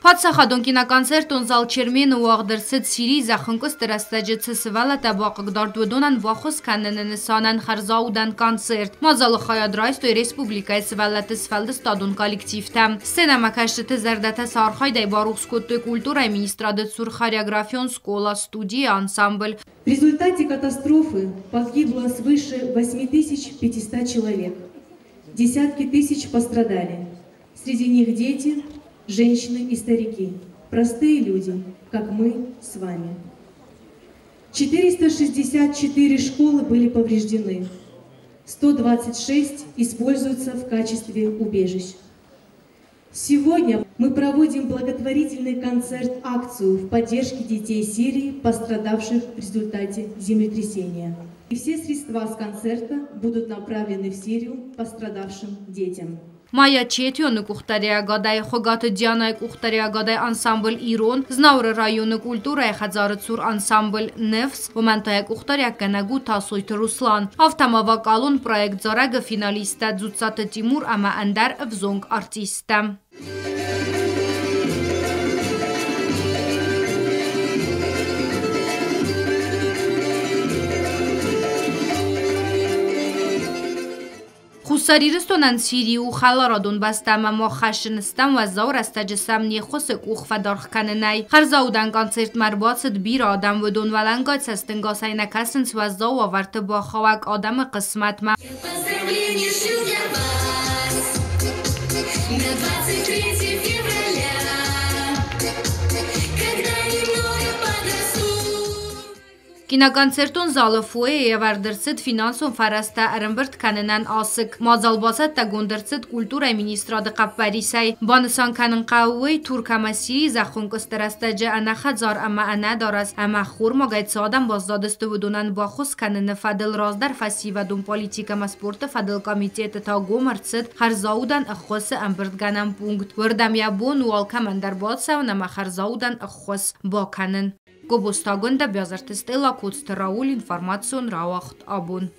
Պատսախադոն կինոկոնցերտոն զալ չերմեն ու աղդրսդ սիրի զախնկոս տրաստաջը ծսվալը տաբաղ գդարդվդոնան վախոս կաննեն սանան խարզաուդան կոնցերտ մազալը խայադրայստո ռեսպուբլիկայ սվալատը սվալդը ստադուն կոլлективտա սցենա մակաշտը զարդատը սարխայդայ բարուխскоттой культурой министрады Цур хореографион школа студия ансамбль. В результате катастрофы погибло свыше 8500 человек. Десятки тысяч пострадали. Среди них дети, женщины и старики. Простые люди, как мы с вами. 464 школы были повреждены. 126 используются в качестве убежищ. Сегодня мы проводим благотворительный концерт-акцию в поддержке детей Сирии, пострадавших в результате землетрясения. И все средства с концерта будут направлены в Сирию пострадавшим детям. Maya Çetiyonu Kuxtariagaday Xogatı Diyanay Kuxtariagaday ansambl İron, Znaurı rayonu kulturaya Xazarı Tsur ansambl Nefs, Momentaya Kuxtariaganagu Tasoyt Ruslan. Avtamava Kalun proyekt Zaragı finalista Dzutsatı Timur ama Ender Vzong artista. Хусарирстонан Сирию халарадон бастама ма хашнстам ва заур астаджсам нехосек ухфадарх каненай харзаудан концерт марбацд бир адам вдон валангат састенгасайна касенс ва зау варт ба хавак адам қисмат ма Կինոկոնցերտոն զալոֆուե եւ արդրցդ ֆինանսոն ֆարաստա արմբրտ կանենան ասկ մազալբասատ տագոնդրցդ կուլտուրայ մինիստրադը կապարիսայ բանսան կանն qawwe туркамаси захункостерастаджа анахазар ама анадорас ама хурмогайцадан баздадысты вудунан бахус канны фадыл раздар фасивадун политика маспорта фадыл комитеты та гомарцд харзаудан ахосы амбрт ганам пункт вардам ябон уал камандар батсав нама харзаудан ахос баканын Гобустагонда бязартыстела куцты Рауль информацион рауахт абун.